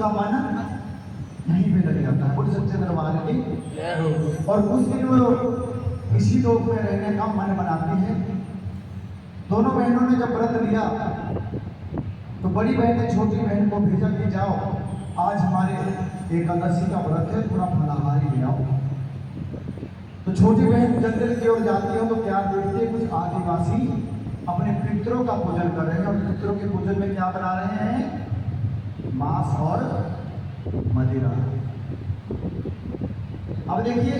उसका मन यहीं पे लग जाता है। बोल सच्चे दरबार की। और कुछ दिन वो इसी लोक में रहने का मन बनाती है। दोनों बहनों ने जब व्रत लिया तो बड़ी बहन ने छोटी बहन को भेजा कि जाओ आज हमारे एकादशी का व्रत है, थोड़ा फलाहारी ले आओ। तो छोटी बहन जंगल की ओर जाती है तो क्या देखती है, कुछ आदिवासी अपने पितरों का पूजन कर रहे हैं। और पितरों के पूजन में क्या बना रहे हैं, मांस और मदिरा। अब देखिए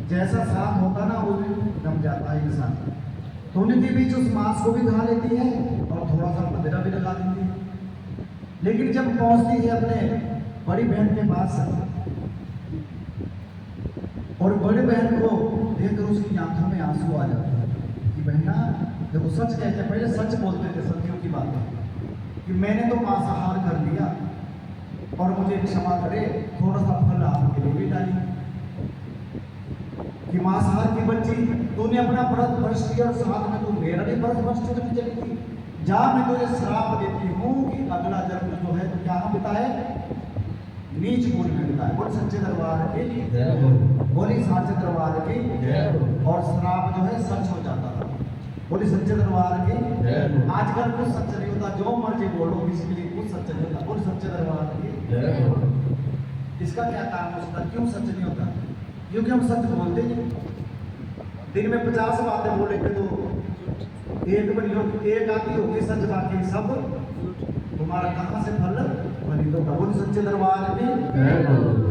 जैसा श्राद्ध होता ना वो जम जाता है इंसान, तो उन्हीं के बीच उस मांस को भी खा लेती है और थोड़ा सा मदिरा भी लगा देती है। लेकिन जब पहुंचती है अपने बड़ी बहन के पास और बड़ी बहन को देखकर उसकी आंखों में आंसू आ जाते हैं कि बहना देखो, सच कहते हैं, पहले सच बोलते थे, सत्यों की बात है कि मैंने तो मांसाहार कर लिया और मुझे क्षमा करे, थोड़ा सा फल आपके लिए भी डाली कि मांसाहार की बच्ची, तूने अपना व्रत भ्रष्ट किया और साथ में तू मेरा भी व्रत भ्रष्ट करने चली थी। जा, मैं तुझे श्राप देती हूँ कि अगला जन्म जो है तो क्या होता है, नीच कुल में होता है। बोल सच्चे दरबार की, बोली साचे दरबार की। और श्राप जो है सच हो जाता था। बोली सच्चे दरबार की। आजकल कुछ सच नहीं होता, जो मर्जी बोलो किसी के लिए कुछ सच नहीं होता। बोल सच्चे दरबार की। इसका क्या कारण हो सकता, क्यों सच नहीं होता? क्योंकि हम सच बोलते नहीं। दिन में 50 बातें बोलेंगे तो एक बनी होगी, एक आती होगी सच, बाकी सब तुम्हारा कहाँ से फल फलित होगा। बोली सच्चे दरबार की,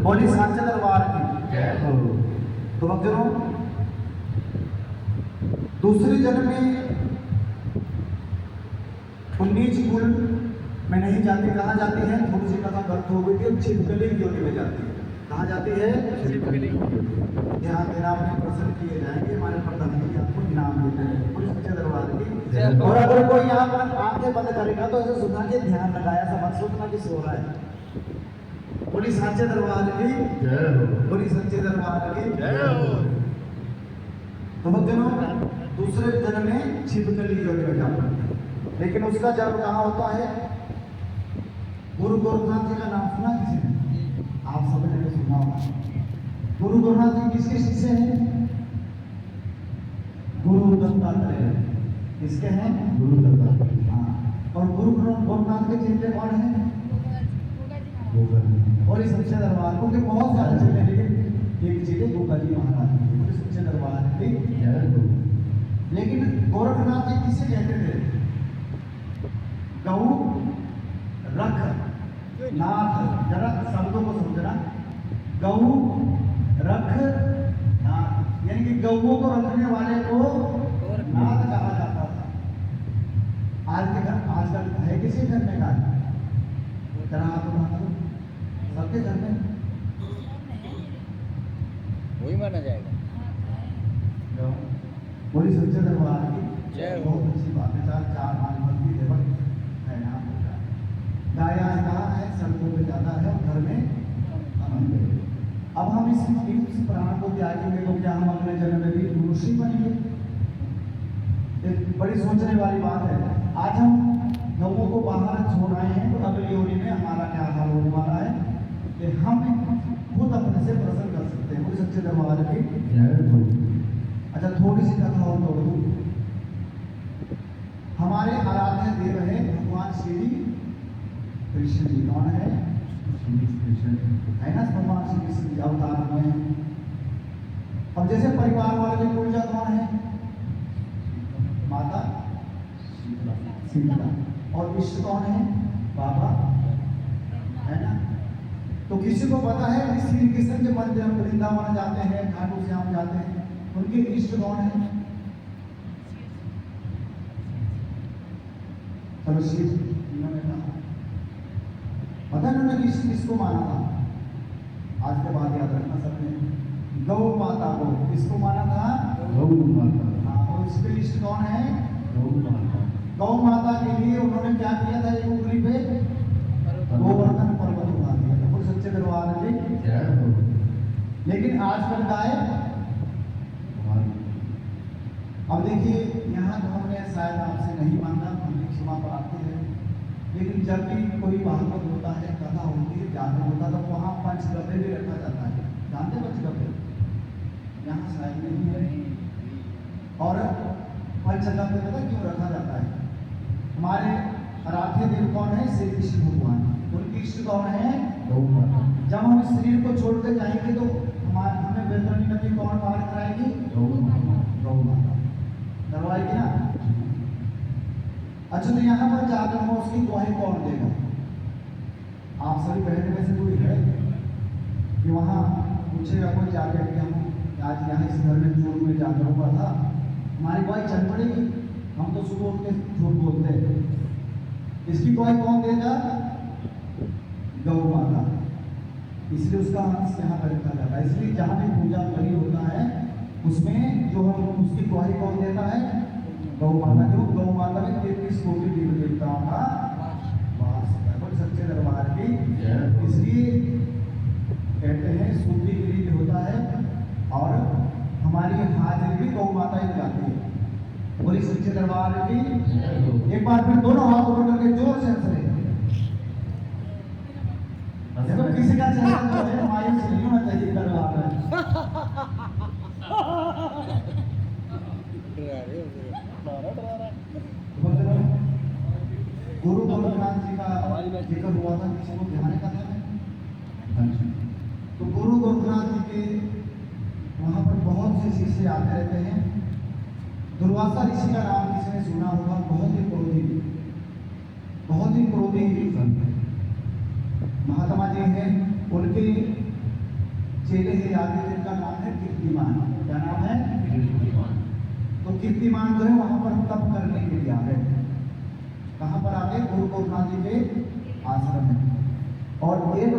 बोली साचे दरबार की। तो भक्तों, दूसरे जन्म में नीच कुल में नहीं जाती, कहाँ जाती है, थोड़ी सी कथा गलत हो गई थी, छिपकली की योनि में जाती है। कहाँ जाती है, छिपकली। यहाँ इनाम में प्रसन्न किए जाएंगे, हमारे प्रधान जी आपको इनाम देते हैं। पुलिस सच्चे दरबार की। और अगर कोई यहाँ पर आंखें बंद करेगा तो ऐसे सुना के ध्यान लगाया, सब मत सोचना कि सो रहा है। पुलिस सच्चे दरबार की, पुलिस सच्चे दरबार की। तो भक्तों, दूसरे जन्म में छिपकली योनि में जाता है। लेकिन उसका जन्म कहाँ होता है, गुरु गोरखनाथ जी का नाम सुना किसी ने? आप सबने सुना होगा। गुरु गोरखनाथ जी किसके शिष्य हैं? गुरु दत्तात्रेय। किसके हैं? गुरु दत्तात्रेय। हाँ। और गुरु गोरखनाथ के चेले कौन हैं? और इस सच्चे दरबार को के बहुत सारे चेले, लेकिन एक चेले गोगा जी महाराज के सच्चे दरबार के। लेकिन गोरखनाथ जी किसे कहते थे? गौ रख नाथ, जरा शब्दों को समझना। गौ रख नाथ, यानी कि गौओं को रखने वाले को नाथ कहा जाता था। आजकल है किसी घर में गाय? जरा आप सबके घर में वही माना जाएगा। बोली सच्चे दरबार की। बहुत अच्छी बात है। चार भक्ति देवक है नाम होता है। गाय आज कहाँ है, सड़कों पे ज्यादा है और घर में अमन है। अब हम इस प्राण को त्यागेंगे तो क्या हम अगले जन्म में भी ऋषि बनेंगे? एक बड़ी सोचने वाली बात है। आज हम लोगों को बाहर छोड़ रहे हैं तो अगली योनि में हमारा क्या हाल होने वाला है कि हम खुद अपने से प्रसन्न कर सकते हैं। कोई सच्चे दरबार की। अच्छा, थोड़ी सी कथा और तोड़ दूं। हमारे आराध्य देव है भगवान श्री कृष्ण जी। कौन है? श्री कृष्ण है ना, भगवान श्री कृष्ण जी अवतार में। अब जैसे परिवार वाले की पूजा कौन है? माता सीता। और इष्ट कौन है? बाबा, है ना। तो किसी को पता है कि श्री कृष्ण के मंदिर वृंदावन जाते हैं, खाटू श्याम जाते हैं, उनके इष्ट कौन है? चलो शिव, इन्होंने कहा पता है उन्होंने इष्ट किसको माना था? आज के बाद याद रखना सबने। गौ माता को किसको माना था? गौ माता। हाँ, और इसके इष्ट कौन है? गौ माता। गौ माता के लिए उन्होंने क्या किया था? एक उंगली पे गोवर्धन पर्वत उठा दिया था। बोल सच्चे दरबार की। लेकिन आजकल गाय, अब देखिए यहाँ तो हमने शायद आपसे नहीं मांगा, हमने क्षमा प्रार्थी है। लेकिन जब भी कोई भागवत होता है, कथा होती है, जागरण होता है, तो वहाँ पंचगव्य भी रखा जाता है। जानते हैं पंचगव्य? यहाँ शायद नहीं है। और पंचगव्य पता क्यों रखा जाता है? हमारे आराध्य देव कौन है? श्री कृष्ण भगवान। उनकी इष्ट कौन है? गौ माता। जब हम इस शरीर को छोड़कर जाएंगे तो हमें वैतरणी नदी कौन पार कराएगी? गौ माता करवाएगी ना। अच्छा, तो यहाँ पर जाकर हम उसकी गवाही कौन देगा? आप सभी बहन में से कोई है कि वहाँ पूछेगा कोई जाकर कि हम आज यहाँ इस घर में चोर में जाकर हुआ था, हमारी गवाही चल पड़ेगी? हम तो सुबह उठ के झूठ बोलते हैं। इसकी गवाही कौन देगा? गौ माता। इसलिए उसका अंश यहाँ पर रखा जाता है। इसलिए जहाँ भी पूजा बलि होता है उसमें जो हम उसकी गवाही कौन देता है? गौ माता। जो गौ माता में 33 कोटि देवी देवताओं का वास है। बोल सच्चे दरबार की। इसलिए कहते हैं सूत्री गिरी भी होता है और हमारी हाजिरी भी गौ माता ही लगाती है। बोली सच्चे दरबार की। एक बार फिर दोनों हाथ ऊपर करके जोर से हंस रहे। देखो किसी का चेहरा जो है मायूस नहीं होना चाहिए दरबार में। गुरु गोरखनाथ जी का जिक्र हुआ था, किसी को ध्यान का था। तो गुरु गोरखनाथ जी के वहाँ पर बहुत से शिष्य आते रहते हैं। दुर्वासा ऋषि का नाम किसी ने सुना होगा। बहुत ही क्रोधी महात्मा जी हैं। उनके चेले हैं आगे, जिनका नाम है कीर्तिमान। क्या नाम है? कीर्तिमान। तो कीर्तिमान जो है वहाँ पर तप करने के लिए आ गए। कहाँ पर आ गए? गुरु गोरखनाथ जी के आश्रम में। और एक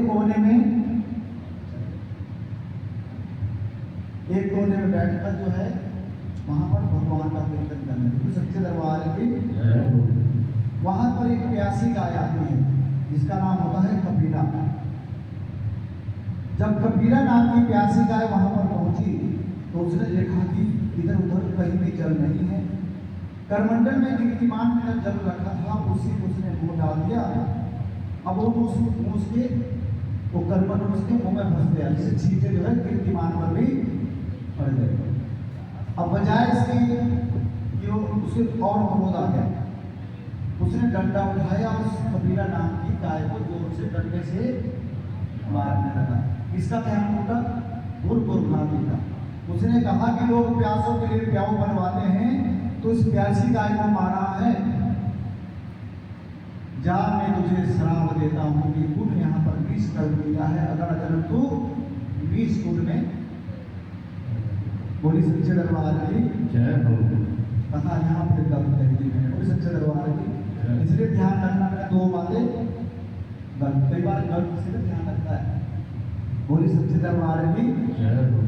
कोने में बैठकर जो है वहाँ पर भगवान का कीर्तन करने। सच्चे दरबार की। वहाँ पर एक प्यासी गाय आती है जिसका नाम होता है कबीरा। जब कबीरा नाम की प्यासी गाय वहां पर पहुंची तो उसने देखा कि इधर उधर कहीं भी जल नहीं है। करमंडल में कीर्तिमान ने जल रखा था, उसी को उसने मुंह डाल दिया। अब वो उसके वो करमंडल उसके मुंह में फंस गया, जिससे छींटे जो है कीर्तिमान पर भी पड़ गए। अब बजाय इसकी कि वो उसे और क्रोध आ गया, उसने डंडा उठाया और उस कबीरा नाम की गाय को जोर से डंडे से मारने लगा। इसका ध्यान होगा गुरु गोरखनाथ जी का। उसने कहा कि लोग प्यासों के लिए प्याऊ बनवाते हैं, तो इस प्यासी गाय को मारा है। जा, मैं तुझे श्राप देता हूँ कि तूने यहाँ पर विष कर दिया है। अगर तू विष कुंड में। बोली सच्चे दरबार की जय हो। कथा यहाँ फिर गलत कह दी मैंने। बोली सच्चे दरबार की। इसलिए ध्यान रखना, मेरा दो बातें गलत, कई बार गलत से ध्यान रखता है। बोली सच्चे दरबार की जय हो।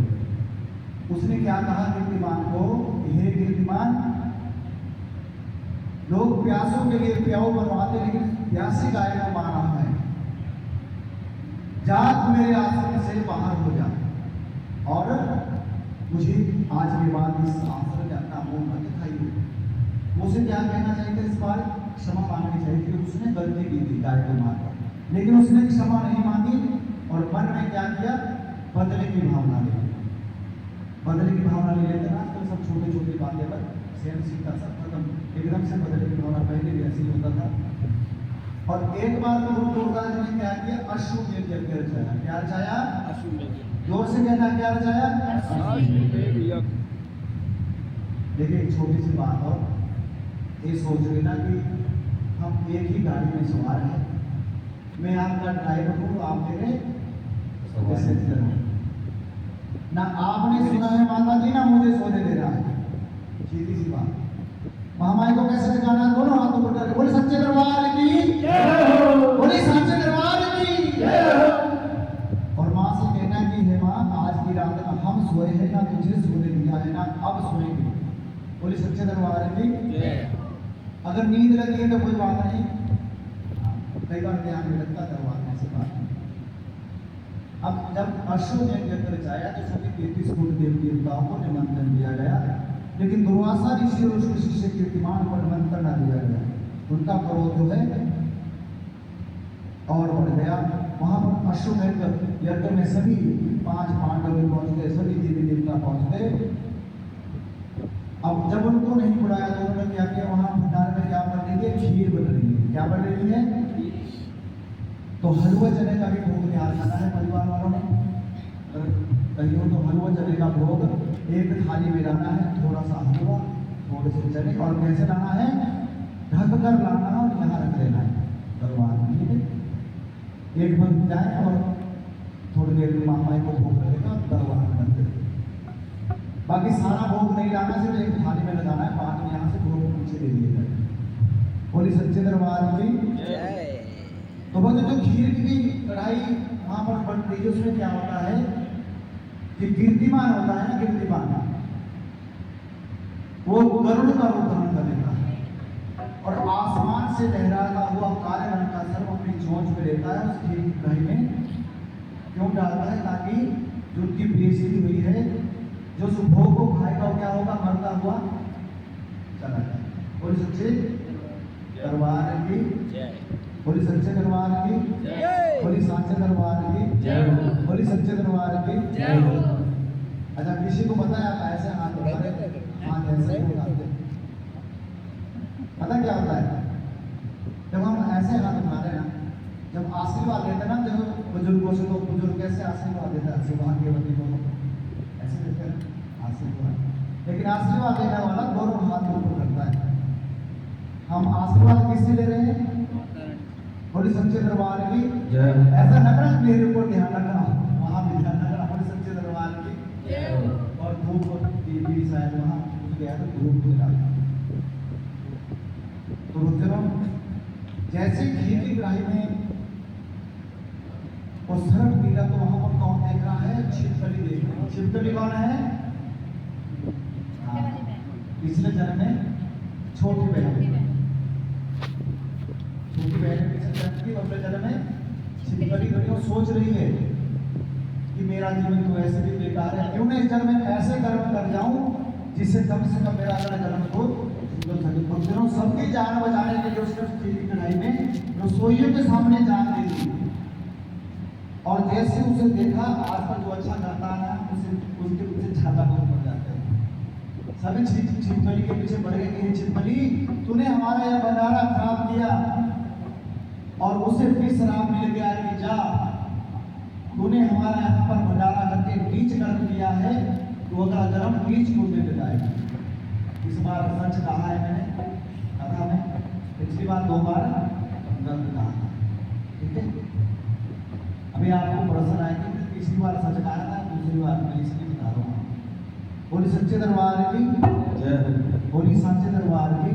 उसने क्या कहा कीर्तिमान को? हे कीर्तिमान, लोग प्यासों के लिए प्याऊ बनवाते, लेकिन प्यासी गाय को मारा है। जा, तू मेरे आश्रम से बाहर हो जा और मुझे आज के बाद इस आश्रम में अपना मुंह मत दिखाइए। मुझे क्या कहना चाहिए? इस बार क्षमा मांगनी चाहिए कि उसने गलती की थी गाय को मारकर, लेकिन उसने क्षमा नहीं मांगी और मन में क्या किया? बदले की भावना ले। बदले की भावना ले लेते ना आजकल सब छोटी छोटी बातें पर सेम सीखा सब खत्म, एकदम से बदले की भावना। पहले भी ऐसे ही होता था। और एक बार गुरु गोरखनाथ जी ने क्या किया? अश्वमेध यज्ञ रचाया। क्या रचाया? जोर से कहना, क्या रचाया? देखिए एक छोटी सी बात और, ये सोच लेना कि हम एक ही गाड़ी में सवार हैं। मैं आपका ड्राइवर हूँ, आप मेरे पैसेंजर हैं। ना आपने सुना है माता जी, ना मुझे सोने देना है। सीधी सी बात। महामाई को कैसे दिखाना? दोनों हाथों पर करके बोले सच्चे दरबार की जय हो। बोले सच्चे दरबार की जय हो। और माँ से कहना कि हे माँ, आज की रात में हम सोए हैं, ना तुझे सोने दिया है, ना अब सोएंगे। बोले सच्चे दरबार की जय। अगर नींद लगी है तो कोई बात नहीं, कई बार ध्यान में लगता दरबार में, ऐसी बात नहीं। अब जब अश्वमेध यज्ञ रचाया तो सभी 33 कोटि देवी देवताओं को निमंत्रण दिया गया, लेकिन दुर्वासा ऋषि और उसके शिष्य कीर्तिमान को निमंत्रण न दिया गया। उनका क्रोध जो है और बढ़ गया। वहां पर अश्वमेध यज्ञ में सभी 5 पांडव भी पहुंच गए, सभी देवी देवता पहुंच गए। अब जब उनको नहीं बुलाया तो उन्होंने क्या किया, वहां भंडार में क्या बन रही है, खीर बन रही है। क्या बन रही है? तो हलवा चने का भी भोग तैयार करना है परिवार वालों ने। कहियो तो हलवा चने का भोग एक थाली में लाना है, थोड़ा सा हलवा, थोड़े से चने, और कैसे लाना है, ढक कर लाना है और यहाँ रख लेना है दरबार में। ठीक है, एक भक्त जाए और थोड़ी देर में मामा को भोग लगेगा, दरबार में रख देगा। बाकी सारा भोग नहीं लाना, सिर्फ एक थाली में लगाना है, बाद में यहाँ से भोग पीछे दे दिया जाए। बोली सच्चे दरबार की। तो वो जो खीर की कढ़ाई वहां पर बन रही है, उसमें क्या होता है कि कीर्तिमान होता है ना, कीर्तिमान वो गरुड़ का रूप धारण कर लेता है और आसमान से लहराता हुआ काले रंग का सर्प अपनी चोंच में लेता है, उस खीर की कढ़ाई में क्यों डालता है, ताकि जो उनकी बेइज्जती हुई है, जो उस भोग को खाएगा वो क्या होगा, मरता हुआ चला जाए। बोले सच्चे दरबार की, बोली सच्चे दरबार की, बोली साचे दरबार की, बोली सच्चे दरबार की। अच्छा, किसी को पता है आप ऐसे हाथ उठाते, हाथ ऐसे उठाते, पता क्या होता है? जब हम ऐसे हाथ उठा रहे हैं ना, जब आशीर्वाद लेते हैं ना, जब बुजुर्गों से, तो बुजुर्ग कैसे आशीर्वाद देता है, सौभाग्यवती को ऐसे देते हैं आशीर्वाद, लेकिन आशीर्वाद देने वाला दोनों हाथ ऊपर करता है। हम आशीर्वाद किससे ले रहे हैं? बोली सच्चे दरबार की। ऐसा न करना मेरे ऊपर ध्यान रखना, वहां भी ध्यान रखना। बोली सच्चे दरबार की। और धूप भी शायद वहां उठ गया तो धूप जला। तो रुद्रों जैसे घी की कढ़ाई में वो सर्प गिरा, तो वहां पर कौन देख रहा है? छिपकली देख रही है। छिपकली कौन है? पिछले जन्म में छोटी बहन, छोटी बहन पिछले जन्म की, अगले जन्म में छिपकली खड़ी और सोच रही है कि मेरा जीवन तो ऐसे भी बेकार है, क्यों मैं इस जन्म में ऐसे कर्म कर जाऊं जिससे कम से कम मेरा अगला जन्म को सुंदर। सबकी जान बचाने के लिए उसने खीर की कढ़ाई में रसोइयों के सामने जान दे दी, और जैसे उसे देखा, आसपास जो अच्छा करता है उसे उसके पीछे छाता बहुत पड़ जाता है। सभी छिपकली के पीछे बढ़ गए कि छिपकली, तूने हमारा यह भंडारा खराब किया और उसे भी शराब मिल गया कि जा, तूने हमारा यहाँ पर भंडारा करके नीच कर्म किया है, तो अगला जन्म नीच कुंडे में जाएगा। इस बार सच कहा है मैंने कथा में, पिछली बार 2 बार गलत कहा। ठीक है, अभी आपको प्रश्न आएगा कि पिछली बार सच कहा था, दूसरी बार मैं इसलिए बता रहा हूँ। बोली सच्चे दरबार की, बोली साचे दरबार की।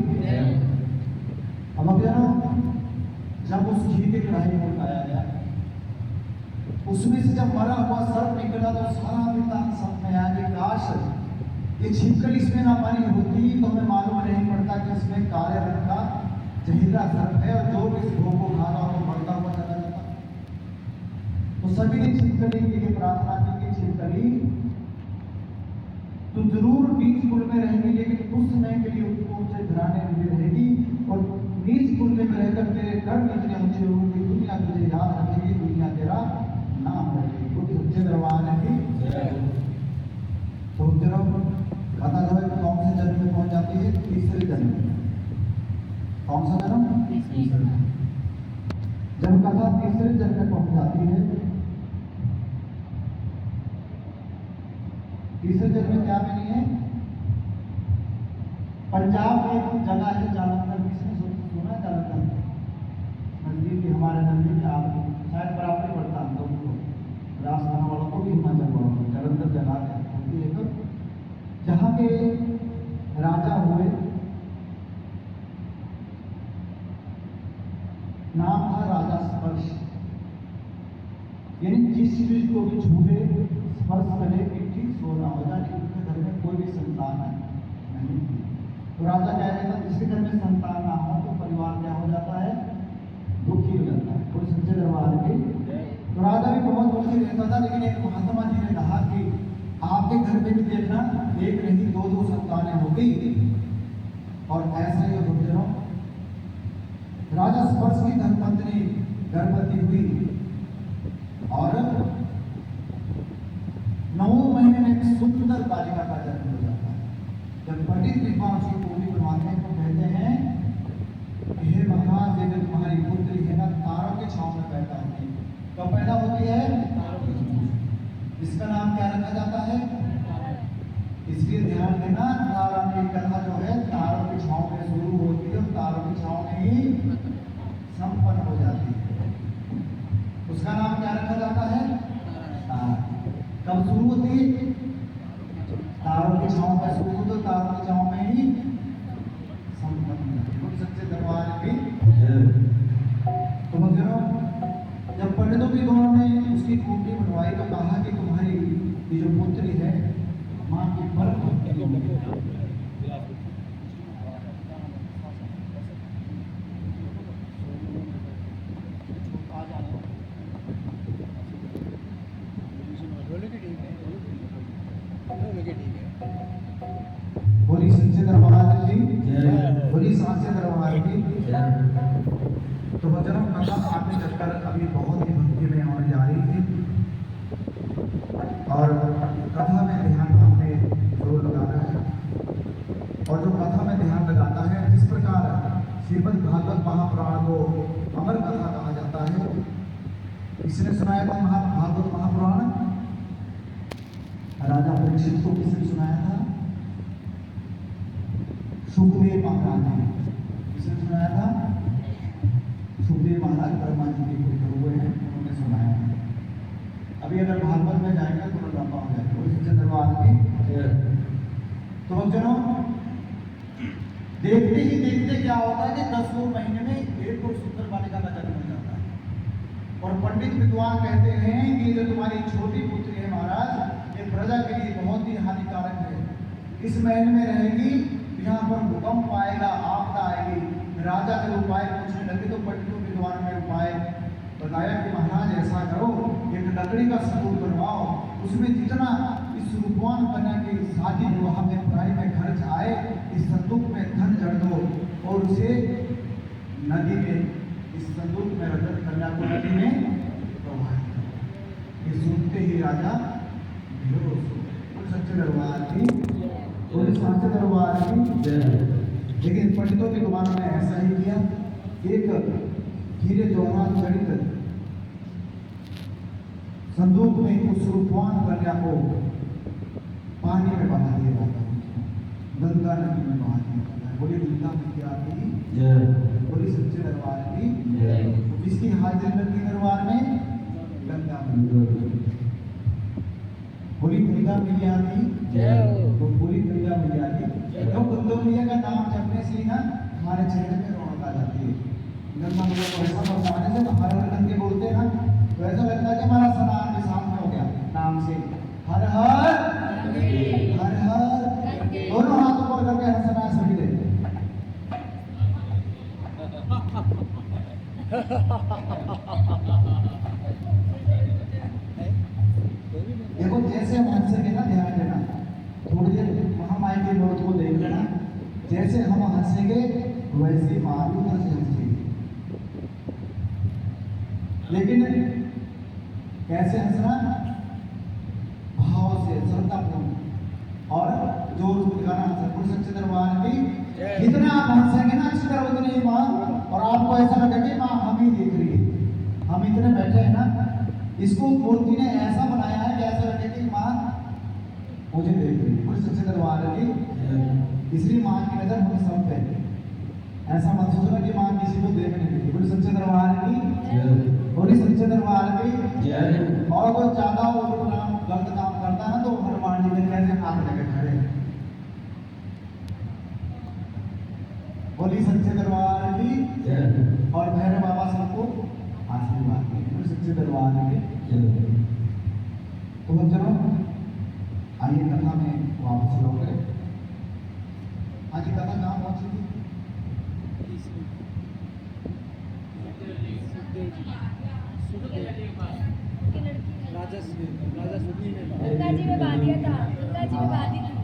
अब अगर जब उस घी की कढ़ाई में उठाया गया, उसमें से जब मरा हुआ सर्प निकला, तो सारा विद्वान सब में आया कि काश ये छिपकली इसमें ना मरी होती तो हमें मालूम नहीं पड़ता कि इसमें काले रंग का जहरीला सर्प है, और जो भी इस भोग को खाता वो मरता हुआ चला जाता। तो सभी ने छिपकली के लिए प्रार्थना की कि छिपकली तो जरूर नीच कुल में रहेगी, लेकिन कुछ समय के लिए ऊंचे घराने में रहेगी, और नीच कुल में रहकर तेरे कर्म इतने ऊंचे होंगे, दुनिया तुझे याद रखेगी, दुनिया तेरा नाम रखेगी। वो सच्चे दरबार की। तो कथा जो है कौन से जन्म में पहुंच जाती है? तीसरे जन्म में। कौन सा जन्म? जब कथा तीसरे जन्म में पहुंच जाती है, तीसरे जन्म में क्या मिली है? पंजाब में एक जगह है जालंधर, किसने सुना है? जालंधर नजदीक, हमारे नजदीक, आप शायद बराबर पड़ता हम लोगों को, राजस्थान वालों को भी, हिमाचल वालों को। जालंधर जगह होती है तो जहाँ के राजा हुए, नाम था राजा स्पर्श, यानी जिस चीज को भी छूटे, स्पर्श करे कि ठीक सोना हो जाए, उनके घर में कोई भी संतान नहीं थी। तो राजा कह रहा था जिसके घर में संतान ना हो तो परिवार क्या हो जाता है? दुखी हो जाता है। कोई सच्चे दरबार के। तो राजा भी बहुत दुखी रहता था, लेकिन एक महात्मा जी ने कहा कि आपके घर में भी देखना, एक नहीं 2-2 संतानें हो गई, और ऐसा ही होते रहो। राजा स्पर्श की धर्मपत्नी गर्भवती हुई और 9 महीने में एक सुंदर बालिका का जन्म हो जाता है। जब पंडित विद्वान उसकी कुंडली बनवाते हैं तो कहते हैं कि हे महाराज, ये जो तुम्हारी पुत्री है ना, तारों के छांव में पैदा होती है। कब पैदा होती है? तारों के छांव में। इसका नाम क्या रखा जाता है? इसलिए ध्यान देना, तारा की कथा जो है तारों की छांव में शुरू होती है और तारों की छांव में ही संपन्न हो जाती है। उसका नाम क्या रखा जाता है? तारा। कब शुरू होती है? तारों की छांव में शुरू होती है, तारों की छांव में ही संपन्न हो जाती है। सच्चे दरबार की। तो बच्चों, जब पंडितों की दोनों ने उसकी कुंडली बनवाई तो कहा कि तुम्हारी ये जो पुत्री है माँ की परम भक्ति होगी। बोली सच्चे दरबार की, बोली सांचे दरबार की। तो बच्चों, कथा आपने चक्कर अभी बहुत ही भक्ति में होने जा रही है और कथा में ध्यान आपने जरूर लगाना है। और जो कथा में ध्यान लगाता है, जिस प्रकार श्रीमद् भागवत महापुराण को अमर कथा कहा जाता है, किसने सुनाया था भागवत महापुराण? राजा परीक्षित को किसने सुनाया था? सुखदेव महाराज ने। किसने सुनाया था? सुखदेव महाराज ब्रह्मा जी के पुत्र हुए हैं, उन्होंने सुनाया है। अभी अगर भागवत में जाएगा तो लंबा हो जाएगा। उससे दरबार की। तो बच्चों, देखते ही देखते क्या होता है कि 10 महीने में एक और सुंदर बालिका का जन्म हो जाता है। और पंडित विद्वान कहते हैं कि जो तुम्हारी छोटी पुत्री है महाराज, ये प्रजा के लिए बहुत ही हानिकारक है। इस महल में रहेगी, यहाँ पर भूकंप आएगा, आपदा आएगी। राजा जब उपाय पूछने लगे तो पंडितों विद्वान ने उपाय बताया कि महाराज ऐसा करो, एक लकड़ी का संदूक बनवाओ, उसमें जितना इस रूपवान कन्या की शादी विवाह में पढ़ाई में खर्च आए, इस संदूक में धन जड़ दो और उसे नदी में, इस संदूक में रखकर कन्या को नदी में प्रवाहित करो। ये सुनते ही राजा बेहोश हो गए। सच्चे दरबार की और सांचे दरबार की। लेकिन पंडितों की दुकान में ऐसा ही किया, एक हीरे जवाहरात जड़ित संदूक में उस रूपवान कन्या को पानी में बहा दिया जाता है, गंगा नदी में बहा दिया जाता है। बोली गंगा मैया की, बोली सच्चे दरबार की। जिसकी हाजिरी लगती दरबार में, गंगा मैया। बोली गंगा मैया की, तो बोली गंगा मैया की। तो गंगा मैया का नाम जपने से ना हमारे चेहरे में रौनक आ जाती है। गंगा मैया को ऐसा बरसाने से हर हर करके बोलते हैं ना, तो ऐसा लगता है कि हमारा स्नान भी साथ में हो गया नाम से। हर हर हर हर, दोनों हाथ ऊपर करके हंसना सभी ले। देखो जैसे हम हंसेंगे ना, ध्यान देना, थोड़ी देर महामाई के नोट को देख लेना, जैसे हम हंसेंगे वैसे माँ भी उधर से हंसेगी। लेकिन कैसे हंसना? भाव से, श्रद्धापूर्ण और जोर से दिखाना हंसना। सच्चे दरबार की। जितना आप हंसेंगे ना अच्छी तरह उतनी ही माँ, और आपको ऐसा लगेगा कि माँ हम ही देख रही है। हम इतने बैठे हैं ना, इसको मूर्ति ने ऐसा बनाया है कि ऐसा लगे कि माँ मुझे देख रही है। सच्चे दरबार की। इसलिए माँ की नजर हम सब पे है। ऐसा मत सोचना कि माँ किसी को देख नहीं रही। बोले सच्चे दरबार की। बोले सच्चे दरबार की। और कोई ज्यादा वो गलत काम करता है ना तो हनुमान जी ने कैसे हाथ लेके खड़े। बोली सच्चे दरबार की। और भैरव बाबा सबको आशीर्वाद दें। सच्चे दरबार की। तो बच्चों, आइए कथा में वापस लौटे। आज की कथा कहाँ पहुंची थी?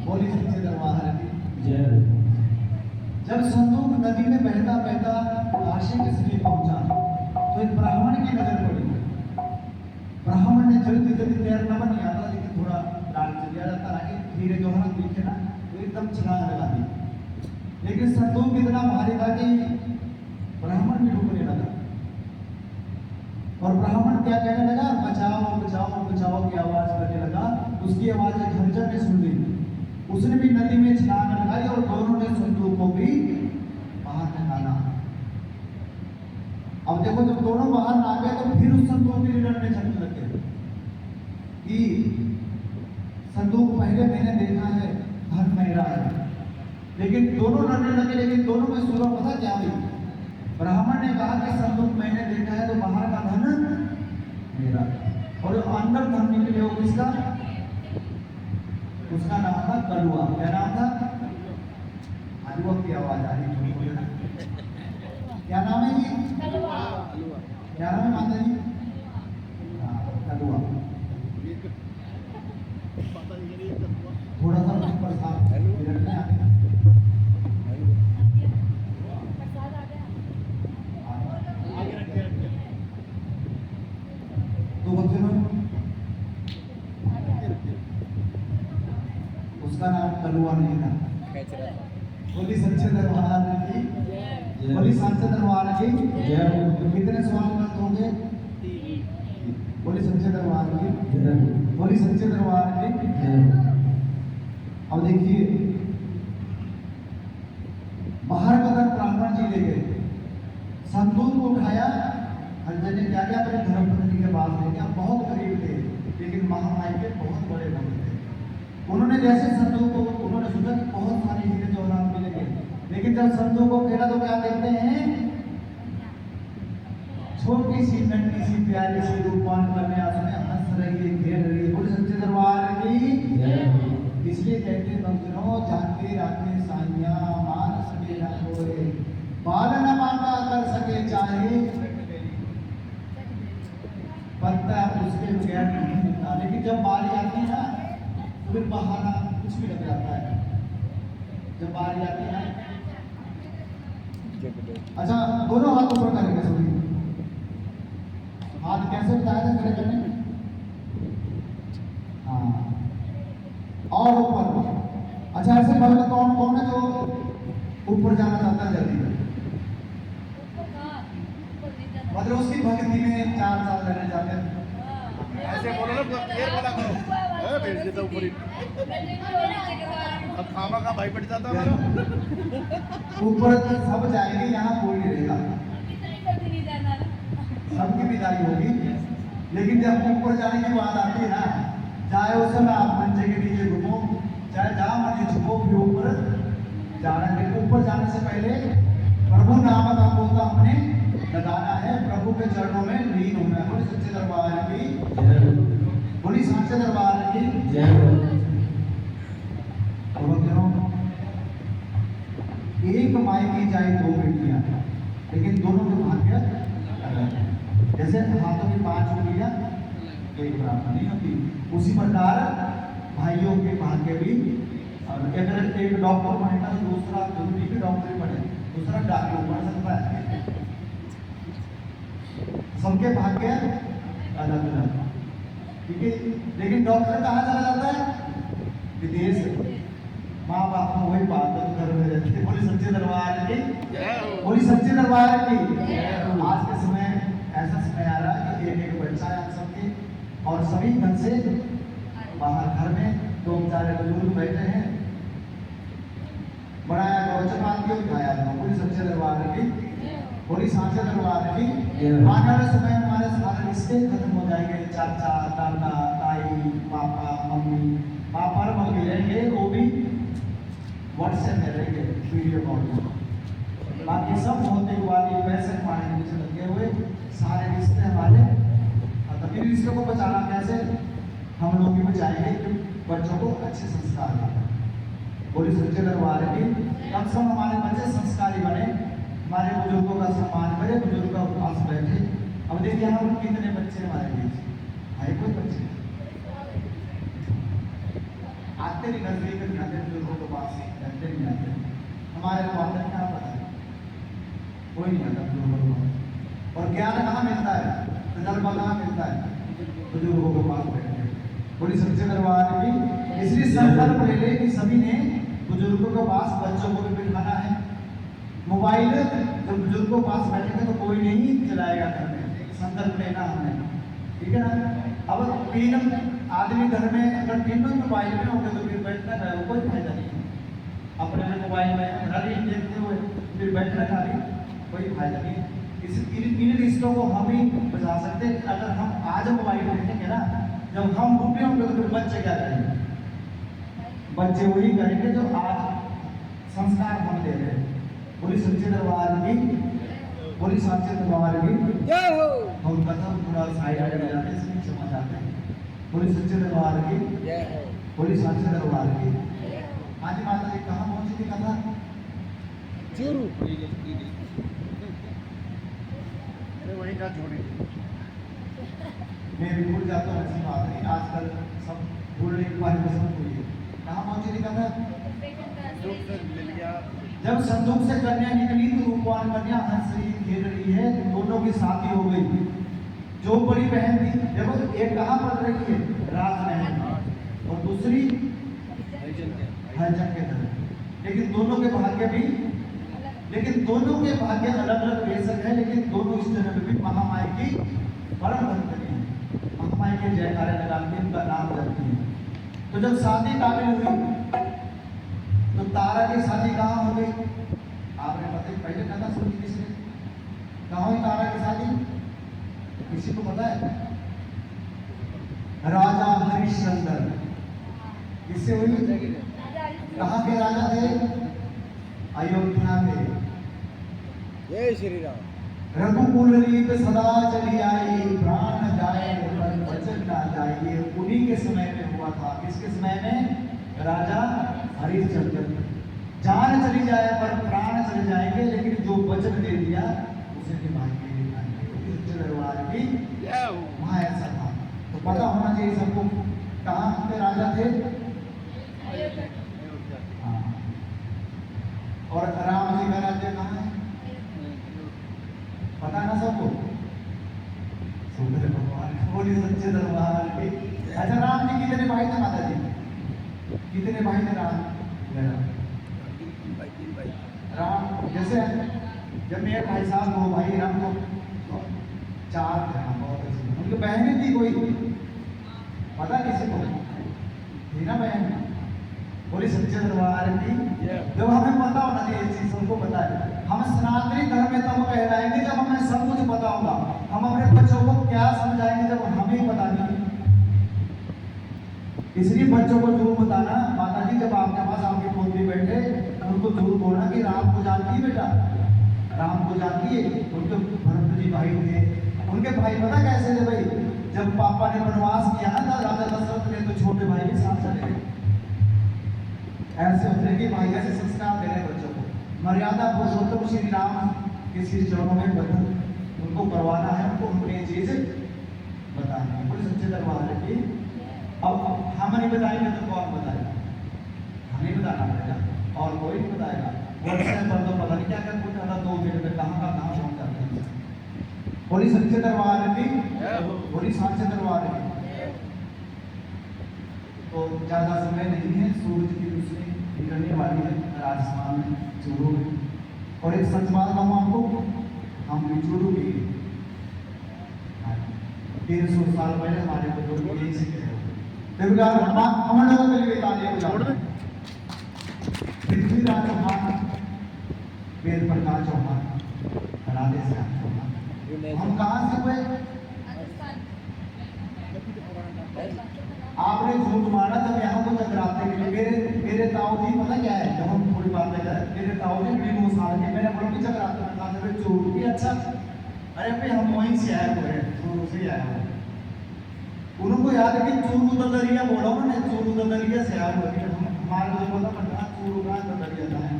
बोली सच्चे दरबार की। जब संदूक नदी में बहता बहता काशी के श्री पहुंचा तो एक ब्राह्मण की नजर पड़ी। ब्राह्मण ने जल्दी जल्दी तैरना नहीं आता, लेकिन थोड़ा डाल चलिया जाता आगे, धीरे जो हाथ दिखे ना तो एकदम छलांग लगा दी। लेकिन संदूक इतना भारी था कि ब्राह्मण भी डूबने लगा। और ब्राह्मण क्या कहने लगा, बचाओ बचाओ बचाओ की आवाज करने लगा। उसकी आवाज एक हरिजन ने सुन ली, उसने भी नदी में छलांग लगाई और दोनों ने संदूक को भी बाहर निकाला। अब देखो जब दोनों बाहर आ गए तो फिर उस संदूक के लिए लड़ने चलने लगे कि संदूक पहले मैंने देखा है, धन मेरा है। लेकिन दोनों लड़ने लगे, लेकिन दोनों में सुलह पता क्या हुई? ब्राह्मण ने कहा कि संदूक मैंने देखा है तो बाहर का धन मेरा, और अंदर धन निकले हो किसका? उसका नाम था कलुआ। क्या नाम था? कलुआ की आवाज आ रही है। क्या नाम है ये? कलुआ। क्या नाम है माता जी? कलुआ। थोड़ा सा ऊपर साफ रखना है। तो बच्चों उसका नाम कलुआ नहीं था। बोली सच्चे दरबार की, बोली सच्चे दरबार की। कितने सवाल मत होंगे? बोली सच्चे दरबार की, बोली सच्चे दरबार की। अब देखिए बाहर का धन ब्राह्मण जी ले गए, संदूक को उठाया। हरिजन ने क्या किया, अपने धर्मपत्नी के पास ले गया। बहुत गरीब थे लेकिन महामाई के बहुत बड़े भक्त थे। उन्होंने जैसे संदूक को, उन्होंने सोचा कि बहुत सारे हीरे जवाहरात मिलेंगे, लेकिन जब संदूक को खेला तो क्या देखते हैं? छोटी सी नन्ही सी प्यारी सी रूपवान कन्या उसमें हंस रही है, खेल रही है। बोले सच्चे दरबार की। इसलिए कहते हैं भक्तों, जाके राखे साइया मान सके ना कोई, बाल न मांगा कर सके चाहे, पत्ता उसके बगैर नहीं मिलता। लेकिन जब बारी आती है ना तो फिर बहाना कुछ भी लग जाता है। जब बारी आती है, अच्छा दोनों हाथ ऊपर करेंगे सभी। हाथ कैसे उठाया था खड़े करने? हाँ, और ऊपर। अच्छा ऐसे भक्त कौन कौन है जो ऊपर जाना चाहता है जल्दी? मतलब उसकी भक्ति में 4 साल रहना चाहते हैं। ऐसे बोलो ना, ये बोला करो। भेज देता ऊपर ही। अब खामा का भाई पड़ जाता मेरा। ऊपर सब जाएंगे, यहाँ कोई नहीं रहेगा, सबकी विदाई होगी। लेकिन जब ऊपर जाने की बात आती है ना, चाहे उस समय आप मंचे के नीचे घूमो, चाहे जहाँ मर्जी झुको, फिर ऊपर जाना। लेकिन ऊपर जाने से पहले प्रभु नाम का पोता हमने लगाना है, प्रभु के चरणों में लीन होना है। बोली सच्चे दरबार की, बोली सच्चे दरबार की। एक माई की जाए 2 बेटियां, लेकिन दोनों के भाग्य अलग है। जैसे हाथों की 5 उंगलियां एक बराबर नहीं होती, उसी प्रकार भाइयों के भाग्य भी। अगर एक डॉक्टर बनेगा तो दूसरा जरूरी भी डॉक्टर बने, दूसरा डॉक्टर बन सकता है। सबके भाग्य अलग अलग, ठीक है। लेकिन डॉक्टर कहाँ चला जाता है? विदेश। माँ बाप को वही बात घर में रहते हैं। बोली सच्चे दरबार की, बोली सच्चे दरबार की। आज के समय ऐसा समय आ रहा है कि एक बच्चा है सबके, और सभी घर से बाहर घर में 2 बेचारे बुजुर्ग बैठे हैं, बनाया गौ चपाती और खाया गया। बोली सच्चे दरबार की, बोली सांचे दरबार की। आने वाले समय हमारे सारे रिश्ते खत्म हो जाएंगे, चाचा दादा ताई पापा मम्मी, पापा और मम्मी रहेंगे, वो भी व्हाट्सएप में रहेंगे, वीडियो कॉल में। बाकी सब होते हुआ पैसे कमाने के पीछे लगे हुए, सारे रिश्ते हमारे खत्म। इन रिश्तों को बचाना कैसे? हम लोग भी बचाएंगे कि बच्चों को अच्छे संस्कार दें। बोली सच्चे दरबार की। कम से कम हमारे बच्चे संस्कारी बने, हमारे बुजुर्गों का सम्मान करें, बुजुर्गों के पास बैठे। अब देखिए हम कितने बच्चे हमारे बीच है, कोई बच्चे आते नहीं, नजदीक नहीं आते, बुजुर्गों के पास रहते नहीं आते। हमारे को आते क्या पता है? कोई नहीं आता बुजुर्गों के पास। और ज्ञान कहाँ मिलता है, तजर्बा कहाँ मिलता है, बुजुर्गों के पास बैठे। बोली सच्चे दरबार की। इसलिए संकल्प ले ले कि सभी ने बुजुर्गों के पास बच्चों को भी बिठाना है। मोबाइल जब बुजुर्गों के पास बैठेंगे तो कोई नहीं चलाएगा घर में, संकल्प लेना हमने, ठीक है ना। अब तीन आदमी घर में अगर तीनों मोबाइल में होंगे तो फिर बैठना का कोई फायदा नहीं है। अपने में मोबाइल में खाली देखते हुए फिर बैठना खाली कोई फायदा नहीं है। इन रिश्तों को हम ही बचा सकते हैं। अगर हम आज मोबाइल देखेंगे ना, जब हम बूढ़े होंगे तो फिर बच्चे क्या करेंगे, बच्चे वही करेंगे जो आज संस्कार हम दे रहे हैं। बोली सच्चे दरबार की, बोली सच्चे दरबार की जय हो। हम कथम थोड़ा साइड आ जाते हैं, इसमें समझ आते हैं। बोली सच्चे दरबार की जय हो। बोली सच्चे दरबार की। आज माता जी कहाँ पहुंची थी कथा? चूरू। वहीं का छोड़ी। मैं भी भूल जाता हूँ, ऐसी बात नहीं, आजकल सब भूलने की परमिशन हुई है। कहाँ पहुंची थी कथा? जब संदूक से कन्या निकली तो रूपवान कन्या हंस रही खेल रही है, दोनों की शादी हो गई। जो बड़ी बहन थी देखो, एक कहाँ पढ़ रही है, राजमहल, और दूसरी हरिजन के घर। लेकिन दोनों के भाग्य भी, लेकिन दोनों के भाग्य अलग अलग बेशक है, लेकिन दोनों इस जन्म में भी महामाई की परम भक्तनी है। महामाई के जयकारे लगाती उनका नाम करती है। तो जब शादी काबिल हुई तो तारा की शादी कहाँ हो गई? आपने पता पहले कथा सुनी किसने? कहाँ हुई तारा की शादी? किसी को पता है? राजा हरिश्चंद्र। किससे हुई? कहाँ के राजा थे? अयोध्या के। जय श्री राम। रघुकुल रीत सदा चली आई, प्राण जाए पर वचन ना जाए। उन्हीं के समय में हुआ था। किसके समय में? राजा हरिश्चंद्र। जान चली जाए पर प्राण चले जाएंगे, लेकिन जो वचन दे दिया उसे निभाएंगे। दरबार की वहाँ ऐसा था। तो पता होना चाहिए सबको कहाँ के राजा थे। हाँ। और राम जी का राज्य कहाँ है? पता है ना सबको? भगवान बोली सच्चे दरबार की। अच्छा, राम जी कितने भाई थे माता जी? कितने भाई थे राम? राम जैसे जब मेरे भाई साहब दो भाई, राम को चार थे। बहुत अच्छी उनकी बहनें थी कोई? पता किसी को? थी ना बहन? बोली सच्चे दरबार की। जब हमें पता होना चाहिए, चीज सबको पता है। हम सनातनी धर्म में तब कहलाएंगे जब हमें सब कुछ पता होगा। हम अपने बच्चों को क्या समझाएंगे जब हमें पता नहीं? इसलिए बच्चों को जरूर बताना, माता जी जब आपके पास आपके पोती बैठे उनको जरूर बोलना कि राम को जानती है बेटा, राम को जानती है। उनके भरत जी भाई थे, उनके भाई पता कैसे थे भाई? जब पापा ने वनवास किया ना राजा दशरथ ने, तो छोटे भाई के साथ चले गए। ऐसे होते कि भाई ऐसे संस्कार दे रहे बच्चों को। मर्यादा पुरुषोत्तम श्री राम के श्री चरणों में बंधन उनको करवाना है, उनको अपनी चीज बतानी है। बोले सच्चे दरबार की। अब हम नहीं बताएंगे तो कौन बताएगा? हमें बताना पड़ेगा, और कोई नहीं बताएगा। व्हाट्सएप पर तो पता नहीं क्या क्या कुछ आता, 2 मिनट में कहाँ का कहाँ पहुँच जाते हैं। बोली सच्चे दरबार की। बोली सच्चे दरबार की। तो ज़्यादा समय नहीं है, सूरज की रोशनी निकलने वाली है राजस्थान में, चूरू में। और एक सच बात कहूँ आपको, हम भी चूरू की 300 साल पहले हमारे बुजुर्ग यही सीखे हैं। हम लोगों के लिए तालियां बजाओ। पृथ्वीराज चौहान, वेद प्रकाश चौहान, राधे श्याम चौहान। हम कहाँ से हुए? आपने झूठ मारा जब यहाँ को टकराते के लिए। मेरे ताऊ जी पता क्या है, जब हम थोड़ी बात में जाए, मेरे ताऊ जी 9 साल के, मैंने बोला कि टकराते में कहा था चोर की। अच्छा, अरे भाई हम वहीं से आए हुए हैं, चोर से आए हुए। उनको याद है कि चूरू ददरिया बोला उन्होंने, चूरू ददरिया से आए हुए। हमारे को बोला पता चूरू का ददरिया था है।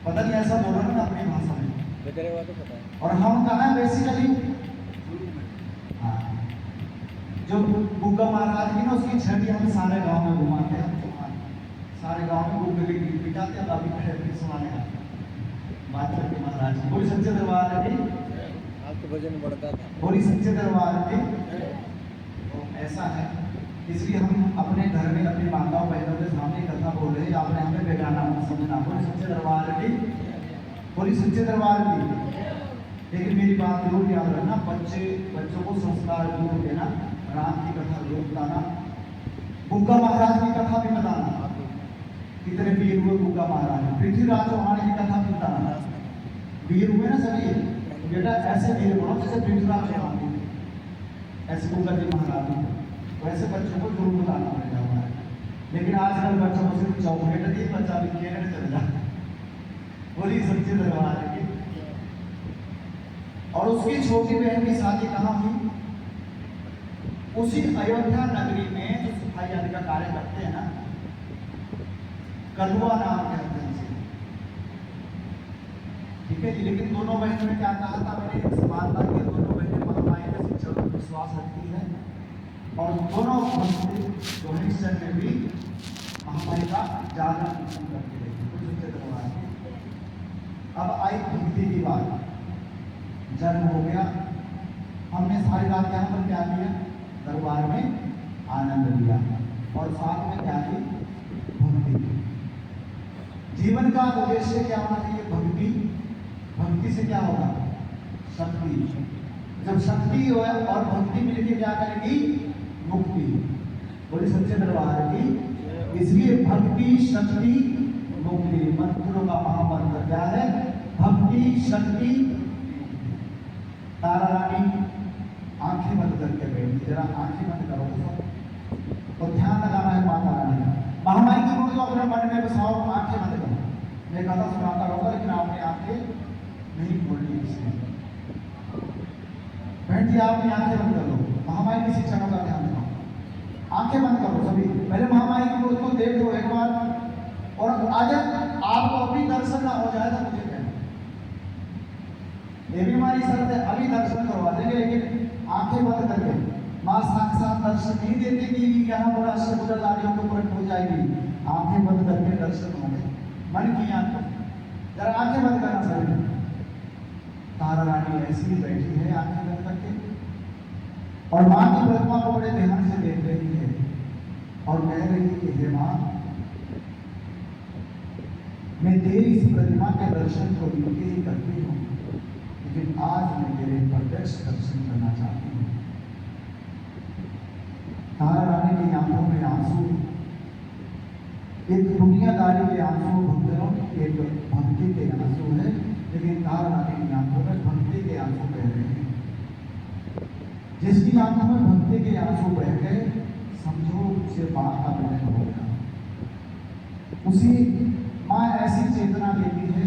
पता नहीं ऐसा बोला ना अपनी भाषा में। तो पता है। और हम कहाँ है बेसिकली? हाँ, जो गुग्गा महाराज की ना उसकी छठी हम सारे गांव में घुमाते हैं। सारे गांव में गुग्गे के गीत बिठाते हैं, अभी खड़े सुनाने आते हैं। बात करके महाराज की बोली सच्चे दरबार की, आज तो वजन बढ़ता था। बोली सच्चे दरबार की। तो ऐसा है, इसलिए हम अपने घर में अपनी माताओं बहनों के सामने कथा बोल रहे हैं, आपने हमें बेगाना मत समझना। बोली सच्चे दरबार की, बोली सच्चे दरबार की। लेकिन मेरी बात जरूर याद रखना, बच्चों को संस्कार जरूर देना, राम की कथा जरूर बताना, गुग्गा महाराज की कथा भी बताना, कितने वीर हुए गुग्गा महाराज, पृथ्वीराज चौहान की कथा भी बताना। वीर हुए ना सभी, बेटा ऐसे वीर बनो जैसे पृथ्वीराज चौहान थे, ऐसे गुग्गा जी महाराज थे, वैसे बच्चों को जरूर बताना पड़ेगा हमारे। लेकिन आजकल बच्चों को सिर्फ चौकलेट दी, बच्चा भी खेलने चल जाता। बोली सच्चे दरबार की। और उसकी छोटी बहन की शादी कहाँ हुई? उसी अयोध्या नगरी में जो सफाई आदि का कार्य करते हैं ना, कलुआ नाम के हस्बैंड से, ठीक है जी। लेकिन दोनों बहनों ने क्या कहा था, मैंने समानता की, दोनों बहनें महामाई के शिक्षण पर विश्वास रखती है और दोनों जो है इस जन्म में भी महामाई का जागरण करती रही। अब आई भक्ति की बात, जन्म हो गया, हमने सारी रात यहाँ पर क्या किया, दरबार में आनंद लिया और साथ में क्या की, भक्ति। जीवन का उद्देश्य क्या होना चाहिए, भक्ति। भक्ति से क्या होगा, शक्ति। जब शक्ति हो और भक्ति मिलकर क्या करेगी, मुक्ति। बोली सच्चे दरबार की। इसलिए भक्ति शक्ति मुक्ति मंत्रों का महामंत्र क्या है, भक्ति शक्ति। तारा रानी आंखें बंद करके बैठी, जरा आंखें बंद करो तो ध्यान लगाना है माता रानी का। महामाई की गुण को अपने मन में बसाओ, आंखें बंद करो। मैं कथा सुनाता रहूंगा लेकिन आपने आंखें नहीं खोलनी इसमें। बहन जी आपने आंखें बंद कर लो, महामाई की शिक्षाओं का ध्यान रखो। आंखें बंद करो सभी, पहले महामाई की गुण को देख लो एक बार, और अगर आपको अभी दर्शन ना हो जाए तो मुझे कहना, ये भी हमारी शर्त है, अभी दर्शन करवा देंगे लेकिन आंखें बंद करके। माँ साक्षात दर्शन नहीं देती कि यहाँ बड़ा अष्टभुजाधारियों को प्रकट हो जाएगी, आंखें बंद करके दर्शन होंगे। मन की आंखें, जरा आंखें बंद करना सही। तारा रानी ऐसी ही बैठी है आंखें बंद करके और माँ की प्रतिमा को बड़े ध्यान से देख रही है और कह रही है कि हे माँ, मैं तेरी इस प्रतिमा के दर्शन को मिलके ही करती हूँ, लेकिन आज मैं तेरे प्रत्यक्ष दर्शन करना चाहती हूँ। तारा रानी की आंखों में आंसू, एक दुनियादारी के आंसू, भक्तों एक भक्ति के आंसू है, लेकिन तारा रानी की आंखों में भक्ति के आंसू बह रहे हैं। जिसकी आंखों में भक्ति के आंसू बह गए, समझो उसे माँ का मिलन हो गया। उसी माँ ऐसी चेतना देती है,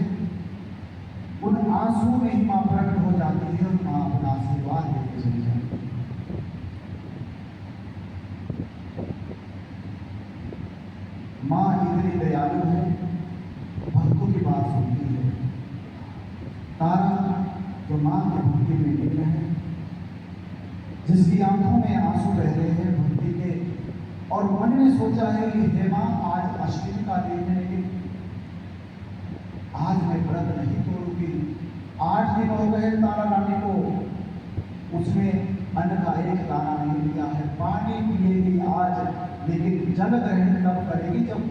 उन आंसू में ही माँ प्रकट हो जाती है और माँ अपना आशीर्वाद देते चली जाती है। माँ इतनी दयालु है, भक्तों की बात सुनती है। तारा जो माँ की भक्ति में लीन है, जिसकी आंखों में आंसू बह रहे हैं भक्ति के, और मन में सोचा है कि हे माँ, आज अष्टमी का दिन है लेकिन आज मैं व्रत नहीं तोड़ूंगी। 8 दिन हो गए तारा रानी को, उसने अन्न का एक दाना नहीं लिया है, पानी पिएगी आज, लेकिन जल ग्रहण तब करेगी जब